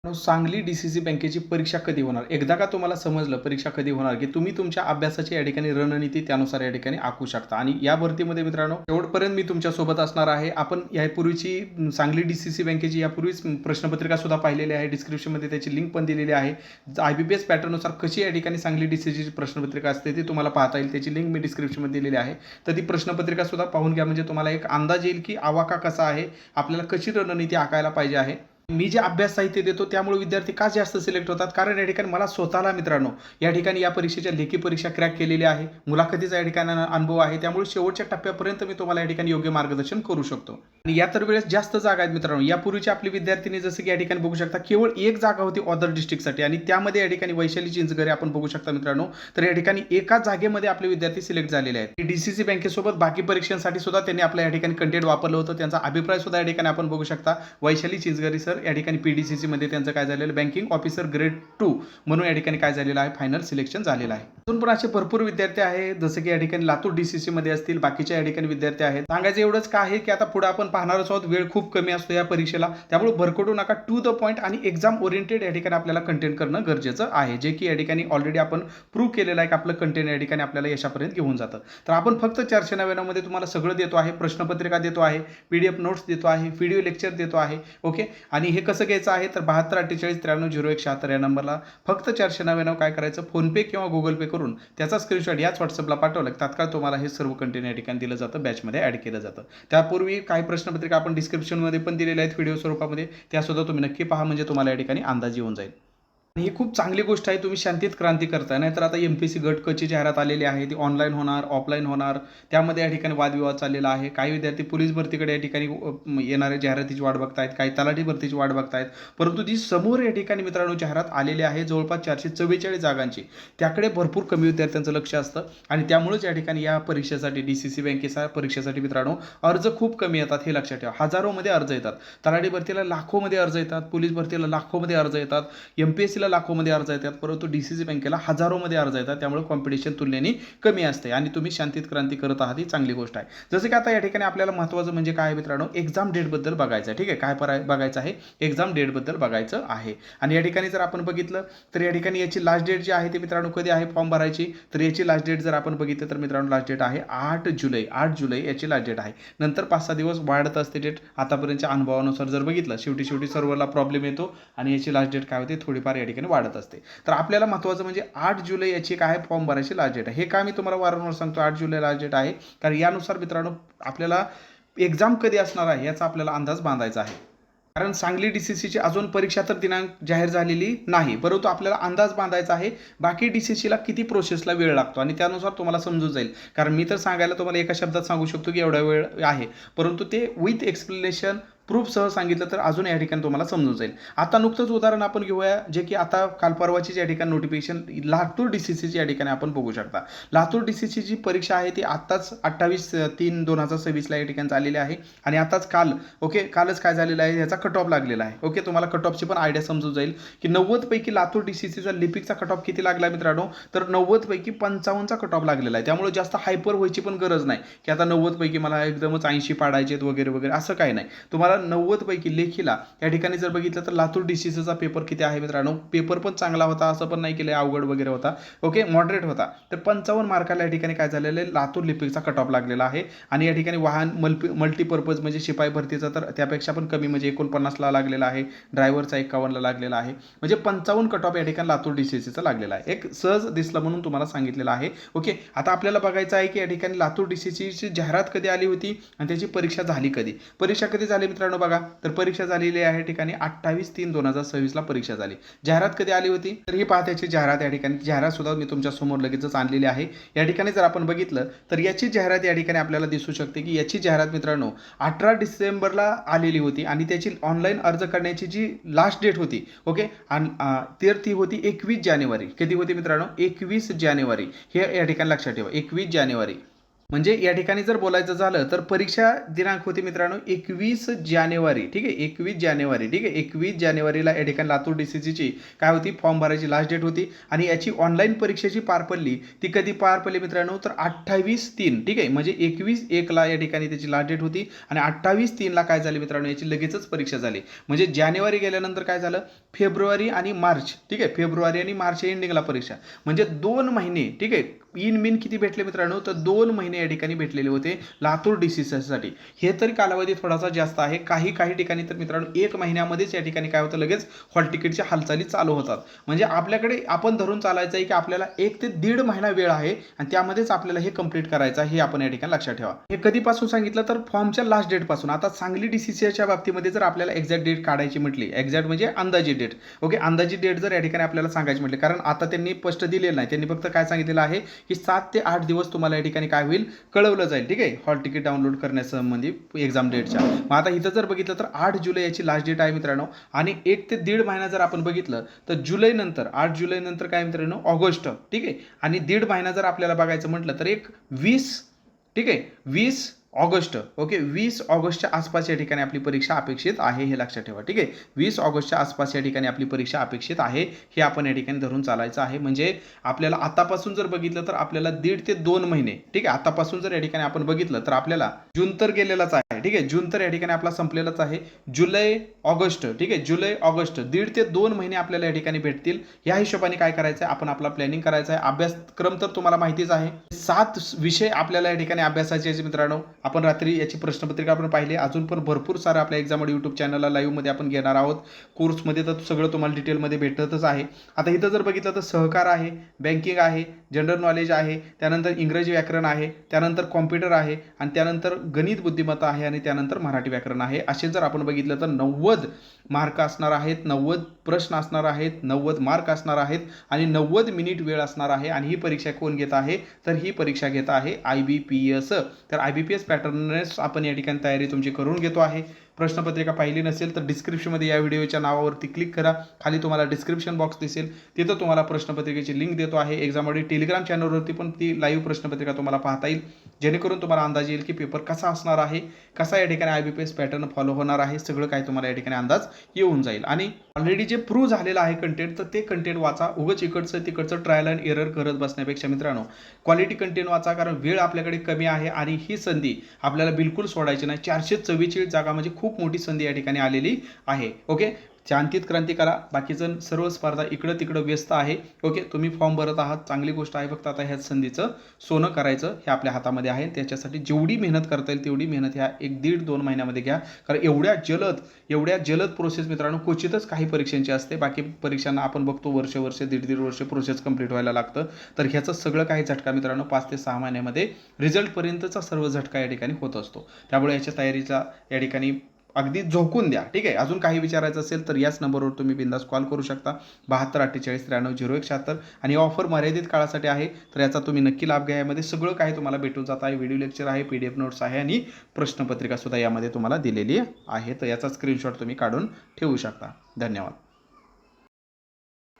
Sangli DCC बँकेची परीक्षा कधी होणार? एकदा का तुम्हाला समजलं परीक्षा कधी होणार, की तुम्ही तुमच्या अभ्यासाची या ठिकाणी रणनीती त्यानुसार या ठिकाणी आखू शकता. आणि या भरतीमध्ये मित्रांनो शेवटपर्यंत मी तुमच्यासोबत असणार आहे. आपण यापूर्वीची सांगली DCC बँकेची यापूर्वीच प्रश्नपत्रिका सुद्धा पाहिलेली आहे. डिस्क्रिप्शनमध्ये त्याची लिंक पण दिलेली आहे. IBPS पॅटर्ननुसार कशी या ठिकाणी सांगली DCCची प्रश्नपत्रिका असते ती तुम्हाला पाहता येईल. त्याची लिंक मी डिस्क्रिप्शनमध्ये दिलेली आहे. तर ती प्रश्नपत्रिका सुद्धा पाहून घ्या, म्हणजे तुम्हाला एक अंदाज येईल की आवाका कसा आहे, आपल्याला कशी रणनीती आखायला पाहिजे आहे. मी जे अभ्यास साहित्य देतो त्यामुळे विद्यार्थी का जास्त सिलेक्ट होतात, कारण या ठिकाणी मला स्वतःला मित्रांनो या ठिकाणी या परीक्षेच्या लेखी परीक्षा क्रॅक केलेली आहे, मुलाखतीचा या ठिकाणी अनुभव आहे. त्यामुळे शेवटच्या टप्प्यापर्यंत मी तुम्हाला या ठिकाणी योग्य मार्गदर्शन करू शकतो. आणि या तर वेळेस जास्त जागा आहेत मित्रांनो. यापूर्वीची आपली विद्यार्थिनी जसं की या ठिकाणी बघू शकता केवळ एक जागा होती ऑदर डिस्ट्रिक्टसाठी, आणि त्यामध्ये या ठिकाणी वैशाली चिंचगरे आपण बघू शकता मित्रांनो. तर या ठिकाणी एका जागेमध्ये आपले विद्यार्थी सिलेक्ट झालेले आहेत. DCC बँकेसोबत बाकी परीक्षांसाठी सुद्धा त्यांनी आपल्या या ठिकाणी कंटेंट वापरलं होतं. त्यांचा अभिप्राय सुद्धा या ठिकाणी आपण बघू शकता. वैशाली चिंचगरे सर या ठिकाणी PDCC मध्ये त्यांचं काय झालेलं, बँकिंग ऑफिसर ग्रेड 2 म्हणून या ठिकाणी काय झालेलं आहे, फायनल सिलेक्शन झालेलं आहे. अजून पण असे भरपूर विद्यार्थी आहेत जसं की या ठिकाणी लातूर DCC मध्ये असतील, बाकीच्या या ठिकाणी विद्यार्थी आहेत. सांगायचं एवढंच का आहे की आता पुढे आपण पाहणारच आहोत, वेळ खूप कमी असतो या परीक्षेला, त्यामुळे भरकटू नका. टू द पॉईंट आणि एक्झाम ओरिएंटेड या ठिकाणी आपल्याला कंटेंट करणं गरजेचं आहे, जे की या ठिकाणी ऑलरेडी आपण प्रूव्ह केलेलं आहे की आपलं कंटेंट या ठिकाणी आपल्याला यशापर्यंत घेऊन जातं. तर आपण फक्त 499 मध्ये तुम्हाला सगळं देतो आहे, प्रश्नपत्रिका देतो आहे, PDF नोट्स देतो आहे, व्हिडिओ लेक्चर देतो आहे. ओके, आणि हे कसं घ्यायचं आहे तर 7248930176 या नंबरला फक्त 499 काय करायचं, फोनपे किंवा गुगल पे करून त्याचा स्क्रीनशॉट याच व्हॉट्सअपला पाठवलं तात्काळ तुम्हाला हे सर्व कंटेंट या ठिकाणी दिलं जातं, बॅचमध्ये ॲड केलं जातं. त्यापूर्वी काही प्रश्नपत्रिका आपण डिस्क्रिप्शनमध्ये पण दिलेल्या आहेत व्हिडिओ स्वरूपामध्ये, त्यासुद्धा तुम्ही नक्की पहा, म्हणजे तुम्हाला या ठिकाणी अंदाज येऊन जाईल. आणि ही खूप चांगली गोष्ट आहे, तुम्ही शांतीत क्रांती करताय. नाहीतर आता MPSC गट क ची जाहिरात आलेली आहे, ती ऑनलाईन होणार, ऑफलाईन होणार, त्यामध्ये या ठिकाणी वादविवाद चाललेला आहे. काही विद्यार्थी पोलीस भरतीकडे या ठिकाणी येणाऱ्या जाहिरातीची वाट बघतायत, काही तलाठी भरतीची वाट बघतायत. परंतु जी समोर या ठिकाणी मित्रांनो जाहिरात आलेली आहे जवळपास 444 जागांची, त्याकडे भरपूर कमी विद्यार्थ्यांचं लक्ष असतं. आणि त्यामुळेच या ठिकाणी या परीक्षेसाठी DCC बँकेच्या परीक्षेसाठी मित्रांनो अर्ज खूप कमी येतात, हे लक्षात ठेवा. हजारोमध्ये अर्ज येतात, तलाठी भरतीला लाखोमध्ये अर्ज येतात, पोलीस भरतीला लाखोमध्ये अर्ज येतात, MPSC लाखोमध्ये अर्ज येतात, परंतु DCC बँकेला हजारोमध्ये अर्ज येतात. त्यामुळे कॉम्पिटिशन तुलनेने कमी असते आणि तुम्ही शांतीत क्रांती करत आहात, ही चांगली गोष्ट आहे. जसं की आता या ठिकाणी आपल्याला महत्त्वाचं म्हणजे काय मित्रांनो, एक्झाम डेटबद्दल बघायचं आहे. ठीक आहे, काय बघायचं आहे, एक्झाम डेटबद्दल बघायचं आहे. आणि या ठिकाणी जर आपण बघितलं तर या ठिकाणी याची लास्ट डेट जी आहे ती मित्रांनो कधी आहे फॉर्म भरायची, तर याची लास्ट डेट जर आपण बघितलं तर मित्रांनो लास्ट डेट आहे 8 जुलै. 8 जुलै याची लास्ट डेट आहे. नंतर 5-6 दिवस वाढत असते डेट, आतापर्यंतच्या अनुभवानुसार जर बघितलं शेवटी सर्व्हरला प्रॉब्लेम येतो आणि याची लास्ट डेट काय होते, थोडीफार या ठिकाणी वाढत असते. तर आपल्याला महत्त्वाचं म्हणजे 8 जुलै याची काय फॉर्म भरायची लास्ट डेट आहे. हे काय मी तुम्हाला वारंवार सांगतो 8 जुलै लास्ट डेट आहे, कारण यानुसार मित्रांनो आपल्याला एक्झाम कधी असणार आहे याचा आपल्याला अंदाज बांधायचा आहे. कारण सांगली DCCची अजून परीक्षा तर दिनांक जाहीर झालेली नाही, परंतु आपल्याला अंदाज बांधायचा आहे बाकी DCCला किती प्रोसेसला वेळ लागतो, आणि त्यानुसार तुम्हाला समजून जाईल. कारण मी तर सांगायला तुम्हाला एका शब्दात सांगू शकतो की एवढा वेळ आहे, परंतु ते विथ एक्सप्लेनेशन प्रूफसह सांगितलं तर अजून या ठिकाणी तुम्हाला समजून जाईल. आता नुकतंच उदाहरण आपण घेऊया, जे की आता काल परवाची या ठिकाणी नोटिफिकेशन लातूर DCCची या ठिकाणी आपण बघू शकता. लातूर DCCची परीक्षा आहे ती आत्ताच 28/3/2026 या ठिकाणी झालेली आहे. आणि आताच कालच काय झालेलं आहे, याचा कट ऑफ लागलेला आहे. ओके, तुम्हाला कट ऑफची पण आयडिया समजून जाईल की 90 पैकी लातूर DCCचा लिपिकचा कट ऑफ किती लागला मित्रांनो, तर 90 पैकी 55चा कट ऑफ लागलेला आहे. त्यामुळे जास्त हायपर व्हायची पण गरज नाही की आता 90 पैकी मला एकदमच 80 पाडायचे वगैरे वगैरे, असं काही नाही. तुम्हाला 90 पैकी लेखीला या ठिकाणी जर बघितलं तर लातूर DCCचा पेपर किती आहे मित्रांनो, पेपर पण चांगला होता, असं पण नाही केलं अवघड वगैरे होता. ओके, मॉडरेट होता. तर 55 मार्काला या ठिकाणी काय झालेलं आहे, लातूर लिपिकचा कट ऑफ लागलेला आहे. आणि या ठिकाणी वाहन मल्टीपर्पज म्हणजे शिपाई भरतीचा तर त्यापेक्षा पण कमी, म्हणजे 49ला लागलेला आहे, ड्रायव्हरचा 51ला लागलेला आहे, म्हणजे 55 कट ऑफ या ठिकाणी लातूर DCCचा लागलेला आहे. एक सहज दिसलं म्हणून तुम्हाला सांगितलेलं आहे. ओके, आता आपल्याला बघायचं आहे की या ठिकाणी लातूर DCCची जाहिरात कधी आली होती आणि त्याची परीक्षा झाली कधी. परीक्षा कधी झाली मित्रांनो बघा, तर परीक्षा झालेली आहे ठिकाणी 28/3/2026 ला परीक्षा झाली. जाहिरात कधी आली होती, तर ही पहा त्याची जाहिरात या ठिकाणी, जाहिरात सुद्धा मी तुमच्या समोर लगेचच आणलेली आहे. या ठिकाणी जर आपण बघितलं तर याची जाहिरात या ठिकाणी आपल्याला दिसू शकते की याची जाहिरात मित्रांनो 18 डिसेंबरला आलेली होती, आणि त्याची ऑनलाईन अर्ज करण्याची जी लास्ट डेट होती, ओके, आणि ती होती 21 जानेवारी. कधी होती मित्रांनो, 21 जानेवारी, हे या ठिकाणी लक्षात ठेवा, 21 जानेवारी. म्हणजे या ठिकाणी जर बोलायचं झालं तर परीक्षा दिनांक होती मित्रांनो 21 जानेवारी, ठीक आहे, 21 जानेवारी, ठीक आहे, 21 जानेवारीला या ठिकाणी लातूर DCCची काय होती, फॉर्म भरायची लास्ट डेट होती आणि याची ऑनलाईन परीक्षेची पार पडली. ती कधी पार पडली मित्रांनो, तर 28/3, ठीक आहे, म्हणजे 21/1ला या ठिकाणी त्याची लास्ट डेट होती आणि 28/3ला काय झाले मित्रांनो, याची लगेचच परीक्षा झाली. म्हणजे जानेवारी गेल्यानंतर काय झालं, फेब्रुवारी आणि मार्च, ठीक आहे, फेब्रुवारी आणि मार्च एंडिंगला परीक्षा, म्हणजे 2 महिने, ठीक आहे, इन मिन किती भेटले मित्रांनो, तर 2 महिने या ठिकाणी भेटलेले होते लातूर DCCसाठी. हे तरी कालावधी थोडासा जास्त आहे. काही ठिकाणी तर मित्रांनो 1 महिन्यामध्येच या ठिकाणी काय होतं, लगेच हॉल तिकीटच्या हालचाली चालू होतात. म्हणजे आपल्याकडे आपण धरून चालायचं आहे की आपल्याला 1 ते 1.5 महिना वेळ आहे आणि त्यामध्येच आपल्याला हे कंप्लीट करायचं आहे, हे आपण या ठिकाणी लक्षात ठेवा. हे कधीपासून सांगितलं, तर फॉर्मच्या लास्ट डेट पासून. आता सांगली DCCच्या बाबतीमध्ये जर आपल्याला एक्झॅक्ट डेट काढायची म्हटली, एक्झॅक्ट म्हणजे अंदाजी डेट, ओके, अंदाजी डेट जर या ठिकाणी आपल्याला सांगायची म्हटली, कारण आता त्यांनी स्पष्ट दिलेलं नाही, त्यांनी फक्त काय सांगितलेलं आहे की 7 ते 8 दिवस तुम्हाला या ठिकाणी काय होईल, कळवलं जाईल, ठीक आहे, हॉल तिकीट डाउनलोड करण्यासंबंधी एक्झाम डेटच्या. मग आता इथं जर बघितलं तर 8 जुलै याची लास्ट डेट आहे मित्रांनो आणि 1 ते 1.5 महिना जर आपण बघितलं तर जुलै नंतर 8 जुलै नंतर काय मित्रांनो, ऑगस्ट, ठीक आहे, आणि 1.5 महिना जर आपल्याला बघायचं म्हटलं तर एक 20, ठीक आहे, 20 ऑगस्ट, ओके, 20 ऑगस्टच्या आसपास या ठिकाणी आपली परीक्षा अपेक्षित आहे, हे लक्षात ठेवा, ठीक आहे, 20 ऑगस्टच्या आसपास या ठिकाणी आपली परीक्षा अपेक्षित आहे, हे आपण या ठिकाणी धरून चालायचं आहे. म्हणजे आपल्याला आतापासून जर बघितलं तर आपल्याला 1.5 ते 2 महिने, ठीक आहे, आतापासून जर या ठिकाणी आपण बघितलं तर आपल्याला जून तर गेलेलाच आहे, ठीक आहे, जून तर या ठिकाणी आपला संपलेलाच आहे, जुलै ऑगस्ट, ठीक आहे, जुलै ऑगस्ट 1.5 ते 2 महिने आपल्याला या ठिकाणी भेटतील. या हिशोबाने काय करायचं आहे, आपण आपला प्लॅनिंग करायचा आहे. अभ्यासक्रम तर तुम्हाला माहितीच आहे, 7 विषय आपल्याला या ठिकाणी अभ्यासाचे आहेत मित्रांनो. आपण रात्री याची प्रश्नपत्रिका आपण पाहिली, अजून पण भरपूर सारं आपल्या एक्झाम यूट्यूब चॅनलला लाईव्हमध्ये आपण घेणार आहोत. कोर्समध्ये तर सगळं तुम्हाला डिटेलमध्ये भेटतच आहे. आता इथं जर बघितलं तर सहकार आहे, बँकिंग आहे, जनरल नॉलेज आहे, त्यानंतर इंग्रजी व्याकरण आहे, त्यानंतर कॉम्प्युटर आहे आणि त्यानंतर गणित बुद्धिमत्ता आहे आणि त्यानंतर मराठी व्याकरण आहे. असे जर आपण बघितलं तर 90 मार्क असणार आहेत, 90 प्रश्न असणार आहेत, 90 मार्क असणार आहेत आणि 90 मिनिट वेळ असणार आहे. आणि ही परीक्षा कोण घेत आहे, तर ही परीक्षा घेत आहे IBPS. तर IBPS पॅटर्ननेच आपण या ठिकाणी तयारी तुमची करून घेतो आहे. प्रश्नपत्रिका पाहिली नसेल तर डिस्क्रिप्शनमध्ये या व्हिडिओच्या नावावरती क्लिक करा, खाली तुम्हाला डिस्क्रिप्शन बॉक्स दिसेल, तिथं तुम्हाला प्रश्नपत्रिकेची लिंक देतो आहे. एक्झाममध्ये टेलिग्राम चॅनलवरती पण ती लाईव्ह प्रश्नपत्रिका तुम्हाला पाहता येईल, जेणेकरून तुम्हाला अंदाज येईल की पेपर कसा असणार आहे, कसा या ठिकाणी IBPS पॅटर्न फॉलो होणार आहे, सगळं काही तुम्हाला या ठिकाणी अंदाज येऊन जाईल. आणि ऑलरेडी जे प्रूव्ह झालेलं आहे कंटेंट, तर ते कंटेंट वाचा. उगाच इकडचं तिकडचं ट्रायल अँड एरर करत बसण्यापेक्षा मित्रांनो क्वालिटी कंटेंट वाचा, कारण वेळ आपल्याकडे कमी आहे आणि ही संधी आपल्याला बिलकुल सोडायची नाही. 444 जागा म्हणजे खूप मोठी संधी या ठिकाणी आलेली आहे. ओके, शांतीत क्रांती करा. बाकीचं सर्व स्पर्धा इकडं तिकडं व्यस्त आहे. ओके, तुम्ही फॉर्म भरत आहात, चांगली गोष्ट आहे. फक्त आता ह्या संधीचं सोनं करायचं हे आपल्या हातामध्ये आहे. त्याच्यासाठी जेवढी मेहनत करता येईल तेवढी मेहनत ह्या 1-1.5-2 महिन्यामध्ये घ्या, कारण एवढ्या जलद प्रोसेस मित्रांनो क्वचितच काही परीक्षांची असते. बाकी परीक्षांना आपण बघतो वर्ष 1.5 वर्ष प्रोसेस कंप्लीट व्हायला लागतं. तर ह्याचं सगळं काही झटका मित्रांनो 5 ते 6 महिन्यामध्ये रिझल्टपर्यंतचा सर्व झटका या ठिकाणी होत असतो. त्यामुळे याच्या तयारीचा या ठिकाणी अगदी झोकून द्या, ठीक आहे. अजून काही विचारायचं असेल तर याच नंबरवर तुम्ही बिंदास कॉल करू शकता, 72 48 93 0176. आणि ऑफर मर्यादित काळासाठी आहे, तर याचा तुम्ही नक्की लाभ घ्या. यामध्ये सगळं काही तुम्हाला भेटून जात आहे. व्हिडिओ लेक्चर आहे, PDF नोट्स आहे आणि प्रश्नपत्रिका सुद्धा यामध्ये तुम्हाला दिलेली आहे. तर याचा स्क्रीनशॉट तुम्ही काढून ठेवू शकता. धन्यवाद.